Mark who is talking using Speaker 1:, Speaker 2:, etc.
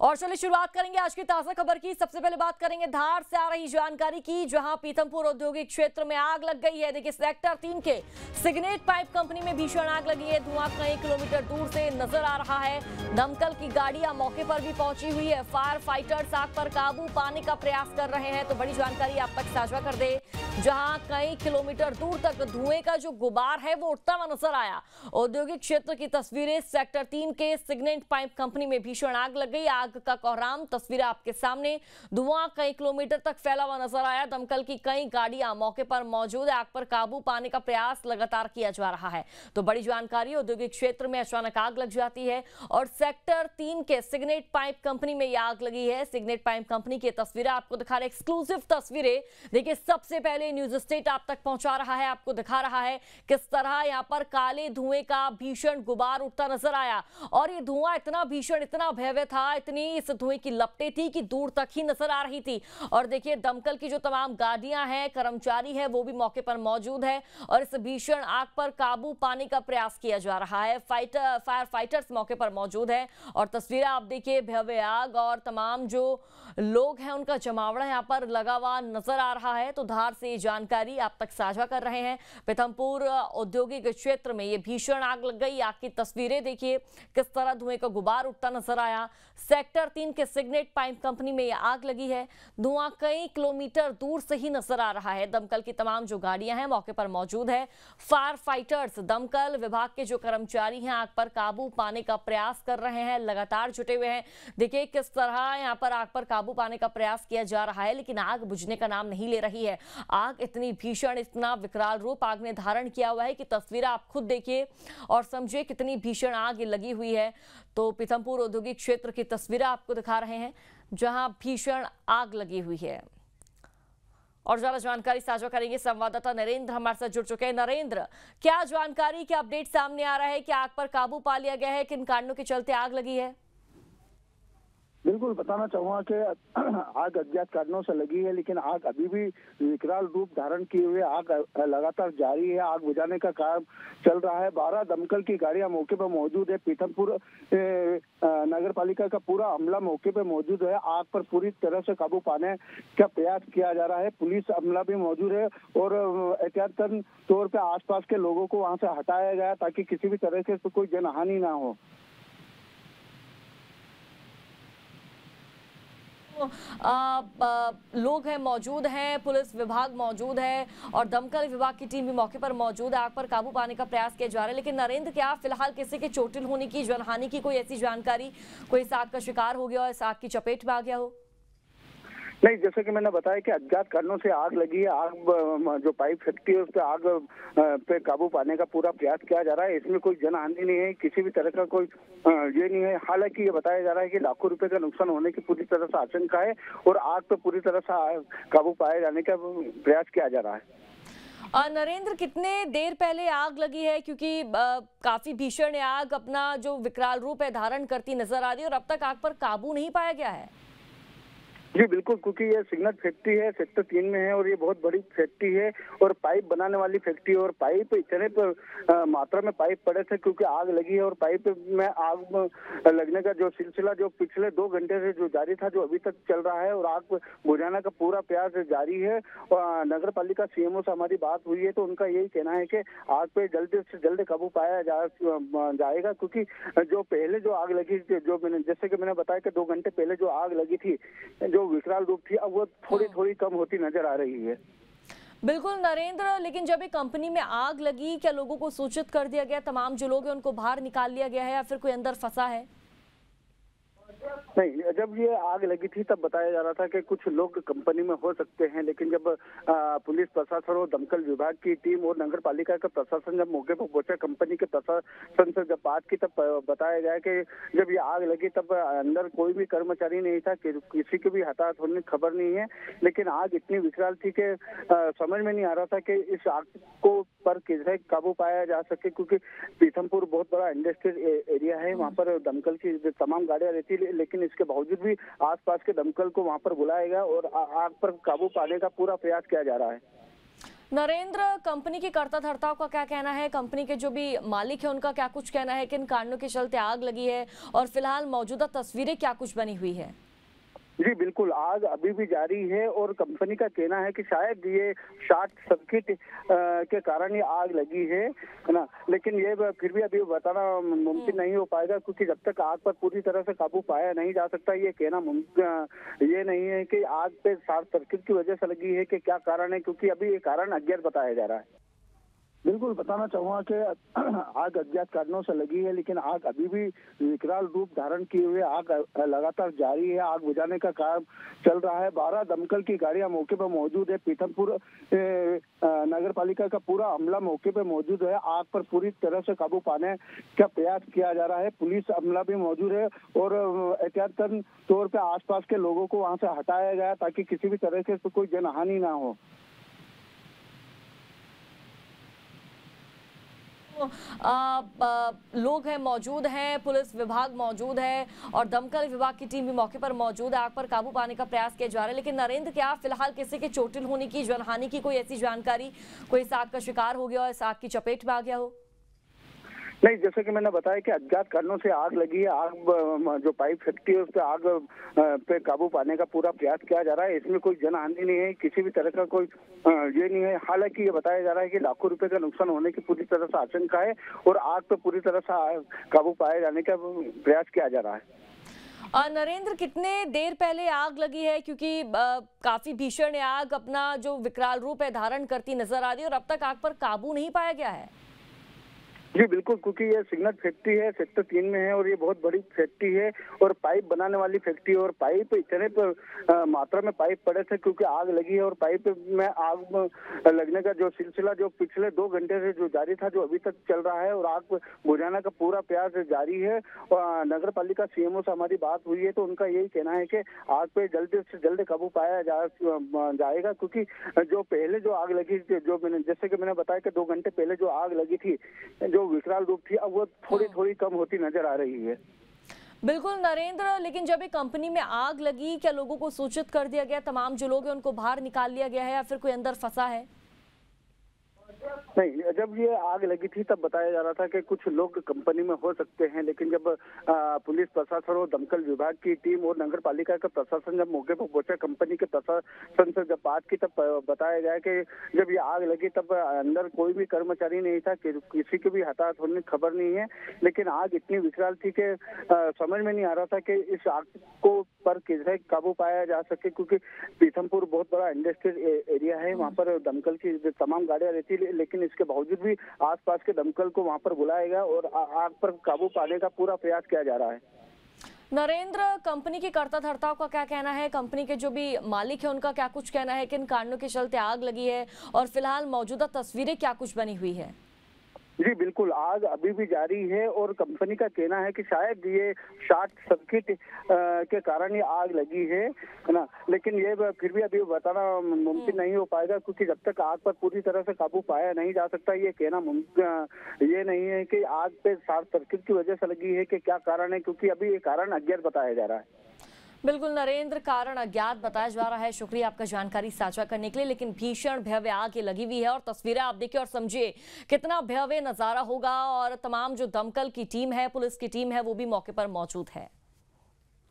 Speaker 1: और चलिए शुरुआत करेंगे आज की ताजा खबर की। सबसे पहले बात करेंगे धार से आ रही जानकारी की, जहां पीथमपुर औद्योगिक क्षेत्र में आग लग गई है। देखिए, सेक्टर 3 के सिग्नेट पाइप कंपनी में भीषण आग लगी है। धुआं कई किलोमीटर दूर से नजर आ रहा है। दमकल की गाड़ियां मौके पर भी पहुंची हुई है। फायर फाइटर्स आग पर काबू पाने का प्रयास कर रहे हैं। तो बड़ी जानकारी आप तक साझा कर दे, जहां कई किलोमीटर दूर तक धुएं का जो गुबार है वो उठता हुआ नजर आया। औद्योगिक क्षेत्र की तस्वीरें, सेक्टर 3 के सिग्नेट पाइप कंपनी में भीषण आग लग गई। आग का कोहराम तस्वीरें आपके सामने। धुआं कई किलोमीटर तक फैला हुआ नजर आया। दमकल की कई गाड़ियां मौके पर मौजूद है। आग पर काबू पाने का प्रयास लगातार किया जा रहा है। तो बड़ी जानकारी, औद्योगिक क्षेत्र में अचानक आग लग जाती है और सेक्टर 3 के सिग्नेट पाइप कंपनी में यह आग लगी है। सिग्नेट पाइप कंपनी की तस्वीरें आपको दिखा रहे, एक्सक्लूसिव तस्वीरें। देखिए, सबसे पहले न्यूज स्टेट आप तक पहुंचा रहा है, आपको दिखा रहा है किस तरह यहां पर काले धुएं का भीषण गुबार उठता नजर आया। और ये धुआं इतना भीषण, इतना भयावह था, इतनी इस धुएं की लपटें थी कि दूर तक ही नजर आ रही थी। और देखिए, दमकल की जो तमाम गाड़ियां हैं, कर्मचारी है, वो भी मौके पर मौजूद है और इस भीषण आग पर काबू पाने का प्रयास किया जा रहा है। फायर फाइटर्स मौके पर मौजूद है और तस्वीरें आप देखिए, भयावह आग और तमाम जो लोग हैं उनका जमावड़ा यहाँ पर लगा हुआ नजर आ रहा है। तो धार से जानकारी आप तक साझा कर रहे हैं। पीथमपुर औद्योगिक क्षेत्र में ये भीषण आग लग गई। आग की तस्वीरें देखिए, किस तरह धुएं का गुबार उठता नजर आया। सेक्टर 3 के सिग्नेट पाइप कंपनी में यह आग लगी है। धुआं कई किलोमीटर दूर से ही नजर आ रहा है। दमकल की तमाम जो गाड़ियां हैं मौके पर मौजूद है। फायर फाइटर्स, दमकल विभाग के जो कर्मचारी हैं, आग पर काबू पाने का प्रयास कर रहे हैं, लगातार जुटे हुए हैं। देखिए किस तरह यहाँ पर आग पर काबू पाने का प्रयास किया जा रहा है, लेकिन आग बुझने का नाम नहीं ले रही है। आग इतनी भीषण, इतना विकराल रूप आग ने धारण किया हुआ है कि तस्वीरें आप खुद देखिए और समझिए कितनी भीषण आग लगी हुई है। तो पीथमपुर औद्योगिक क्षेत्र की तस्वीरें आपको दिखा रहे हैं, जहां भीषण आग लगी हुई है। और ज्यादा जानकारी साझा करेंगे, संवाददाता नरेंद्र हमारे साथ जुड़ चुके हैं। नरेंद्र, क्या जानकारी, क्या अपडेट सामने आ रहा है कि आग पर काबू पा लिया गया है, किन कारणों के चलते आग लगी है?
Speaker 2: बिल्कुल बताना चाहूंगा कि आग अज्ञात कारणों से लगी है, लेकिन आग अभी भी विकराल रूप धारण किए हुए आग लगातार जारी है। आग बुझाने का काम चल रहा है। 12 दमकल की गाड़ियां मौके पर मौजूद है। पीथमपुर नगर पालिका का पूरा अमला मौके पर मौजूद है। आग पर पूरी तरह से काबू पाने का प्रयास किया जा रहा है। पुलिस अमला भी मौजूद है और एहतियातन तौर पर आसपास के लोगों को वहां से हटाया गया ताकि किसी भी तरह से कोई जनहानि ना हो।
Speaker 1: लोग हैं, मौजूद हैं, पुलिस विभाग मौजूद है और दमकल विभाग की टीम भी मौके पर मौजूद है। आग पर काबू पाने का प्रयास किया जा रहा है। लेकिन नरेंद्र, क्या फिलहाल किसी के चोटिल होने की, जनहानि की कोई ऐसी जानकारी, कोई इस आग का शिकार हो गया और इस आग की चपेट में आ गया हो?
Speaker 2: नहीं, जैसे कि मैंने बताया कि अज्ञात कारणों से आग लगी है। आग जो पाइप फैक्ट्री है उस पर आग पे काबू पाने का पूरा प्रयास किया जा रहा है। इसमें कोई जनहानि नहीं है, किसी भी तरह का कोई ये नहीं है। हालांकि ये बताया जा रहा है कि लाखों रुपए का नुकसान होने की पूरी तरह से आशंका है और आग पे पूरी तरह से काबू पाए जाने का प्रयास किया जा रहा है।
Speaker 1: नरेंद्र, कितने देर पहले आग लगी है? क्योंकि काफी भीषण आग अपना जो विकराल रूप है धारण करती नजर आ रही है और अब तक आग पर काबू नहीं पाया गया है।
Speaker 2: जी बिल्कुल, क्योंकि ये सिग्नल फैक्ट्री है, सेक्टर 3 में है और ये बहुत बड़ी फैक्ट्री है और पाइप बनाने वाली फैक्ट्री है और पाइप इतने मात्रा में पाइप पड़े थे क्योंकि आग लगी है। और पाइप में आग लगने का जो सिलसिला जो पिछले 2 घंटे से जो जारी था, जो अभी तक चल रहा है और आग बुझाने का पूरा प्रयास जारी है। और नगर पालिका सीएमओ से हमारी बात हुई है तो उनका यही कहना है कि आग पे जल्द से जल्द काबू पाया जाएगा, क्योंकि जो पहले जो आग लगी, जो मैंने जैसे कि मैंने बताया कि 2 घंटे पहले जो आग लगी थी, जो विकराल रूप थी, अब वो थोड़ी कम होती नजर आ रही है।
Speaker 1: बिल्कुल नरेंद्र, लेकिन जब एक कंपनी में आग लगी, क्या लोगों को सूचित कर दिया गया, तमाम जो लोग हैं उनको बाहर निकाल लिया गया है या फिर कोई अंदर फंसा है?
Speaker 2: नहीं, जब ये आग लगी थी तब बताया जा रहा था कि कुछ लोग कंपनी में हो सकते हैं, लेकिन जब पुलिस प्रशासन और दमकल विभाग की टीम और नगर पालिका का प्रशासन जब मौके पर पहुंचा, कंपनी के प्रशासन से जब बात की तब बताया गया कि जब ये आग लगी तब अंदर कोई भी कर्मचारी नहीं था, किसी की भी हताहत होने की खबर नहीं है। लेकिन आग इतनी विकराल थी कि समझ में नहीं आ रहा था कि इस आग को पर कैसे काबू पाया जा सके, क्योंकि पीथमपुर बहुत बड़ा इंडस्ट्रियल एरिया है। वहाँ पर दमकल की तमाम गाड़ियां रहती है, लेकिन इसके बावजूद भी आसपास के दमकल को वहां पर बुलाया गया और आग पर काबू पाने का पूरा प्रयास किया जा रहा है।
Speaker 1: नरेंद्र, कंपनी की कर्ता धर्ताओं का क्या कहना है? कंपनी के जो भी मालिक है उनका क्या कुछ कहना है? किन कारणों के चलते आग लगी है और फिलहाल मौजूदा तस्वीरें क्या कुछ बनी हुई है?
Speaker 2: जी बिल्कुल, आग अभी भी जारी है और कंपनी का कहना है कि शायद ये शॉर्ट सर्किट के कारण ये आग लगी है ना। लेकिन ये फिर भी अभी बताना मुमकिन नहीं हो पाएगा, क्योंकि जब तक आग पर पूरी तरह से काबू पाया नहीं जा सकता, ये कहना ये नहीं है कि आग पे शॉर्ट सर्किट की वजह से लगी है कि क्या कारण है, क्योंकि अभी ये कारण अज्ञात बताया जा रहा है। बिल्कुल बताना चाहूंगा कि आग अज्ञात कारणों से लगी है, लेकिन आग अभी भी विकराल रूप धारण किए हुए आग लगातार जारी है। आग बुझाने का काम चल रहा है। 12 दमकल की गाड़ियां मौके पर मौजूद है। पीथमपुर नगर पालिका का पूरा अमला मौके पर मौजूद है। आग पर पूरी तरह से काबू पाने का प्रयास किया जा रहा है। पुलिस अमला भी मौजूद है और एहतियातन तौर पर आसपास के लोगों को वहां से हटाया गया ताकि किसी भी तरह से कोई जनहानि ना हो।
Speaker 1: लोग हैं, मौजूद हैं, पुलिस विभाग मौजूद है और दमकल विभाग की टीम भी मौके पर मौजूद है। आग पर काबू पाने का प्रयास किया जा रहा है। लेकिन नरेंद्र, क्या फिलहाल किसी के चोटिल होने की, जनहानि की कोई ऐसी जानकारी, कोई इस आग का शिकार हो गया और इस आग की चपेट में आ गया हो?
Speaker 2: नहीं, जैसे कि मैंने बताया कि अज्ञात कारणों से आग लगी है। आग जो पाइप फैक्ट्री है उस पर आग पे काबू पाने का पूरा प्रयास किया जा रहा है। इसमें कोई जनहानि नहीं है, किसी भी तरह का कोई ये नहीं है। हालांकि ये बताया जा रहा है कि लाखों रुपए का नुकसान होने की पूरी तरह से आशंका है और आग पे पूरी तरह से काबू पाए जाने का प्रयास किया जा रहा है।
Speaker 1: नरेंद्र, कितने देर पहले आग लगी है? क्योंकि काफी भीषण आग अपना जो विकराल रूप है धारण करती नजर आ रही है और अब तक आग पर काबू नहीं पाया गया है।
Speaker 2: जी बिल्कुल, क्योंकि ये सिग्नल फैक्ट्री है, सेक्टर 3 में है और ये बहुत बड़ी फैक्ट्री है और पाइप बनाने वाली फैक्ट्री है और पाइप इतने मात्रा में पाइप पड़े थे क्योंकि आग लगी है और पाइप में आग लगने का जो सिलसिला जो पिछले 2 घंटे से जो जारी था, जो अभी तक चल रहा है और आग बुझाने का पूरा प्रयास जारी है। और नगर पालिका सीएमओ से हमारी बात हुई है तो उनका यही कहना है कि आग पे जल्द से जल्द काबू पाया जाएगा, क्योंकि जो पहले जो आग लगी, जो मैंने जैसे कि मैंने बताया कि 2 घंटे पहले जो आग लगी थी, जो विकराल रूप थी, अब वो थोड़ी थोड़ी कम होती नजर आ रही है।
Speaker 1: बिल्कुल नरेंद्र, लेकिन जब एक कंपनी में आग लगी, क्या लोगों को सूचित कर दिया गया? तमाम जो लोग हैं उनको बाहर निकाल लिया गया है या फिर कोई अंदर फंसा है?
Speaker 2: नहीं, जब ये आग लगी थी तब बताया जा रहा था कि कुछ लोग कंपनी में हो सकते हैं, लेकिन जब पुलिस प्रशासन और दमकल विभाग की टीम और नगर पालिका का प्रशासन जब मौके पर पहुंचा, कंपनी के प्रशासन से जब बात की तब बताया गया कि जब ये आग लगी तब अंदर कोई भी कर्मचारी नहीं था, किसी की भी हताहत होने की खबर नहीं है। लेकिन आग इतनी विकराल थी कि समझ में नहीं आ रहा था कि इस आग को पर कैसे काबू पाया जा सके, क्योंकि पीथमपुर बहुत बड़ा इंडस्ट्रियल एरिया है। वहाँ पर दमकल की तमाम गाड़ियां रहती है, लेकिन इसके बावजूद भी आसपास के दमकल को वहां पर बुलाया गया और आग पर काबू पाने का पूरा प्रयास किया जा रहा है।
Speaker 1: नरेंद्र, कंपनी की कर्ता धर्ताओं का क्या कहना है? कंपनी के जो भी मालिक है उनका क्या कुछ कहना है? किन कारणों के चलते आग लगी है और फिलहाल मौजूदा तस्वीरें क्या कुछ बनी हुई है?
Speaker 2: जी बिल्कुल, आग अभी भी जारी है और कंपनी का कहना है कि शायद ये शॉर्ट सर्किट के कारण ये आग लगी है ना। लेकिन ये फिर भी अभी बताना मुमकिन नहीं हो पाएगा, क्योंकि जब तक आग पर पूरी तरह से काबू पाया नहीं जा सकता, ये कहना ये नहीं है कि आग पे शॉर्ट सर्किट की वजह से लगी है कि क्या कारण है, क्योंकि अभी ये कारण अज्ञात बताया जा रहा है।
Speaker 1: बिल्कुल नरेंद्र, कारण अज्ञात बताया जा रहा है। शुक्रिया आपका जानकारी साझा करने के लिए। लेकिन भीषण भव्य आग लगी हुई है और तस्वीरें आप देखिए और समझिए कितना भव्य नजारा होगा और तमाम जो दमकल की टीम है, पुलिस की टीम है, वो भी मौके पर मौजूद है।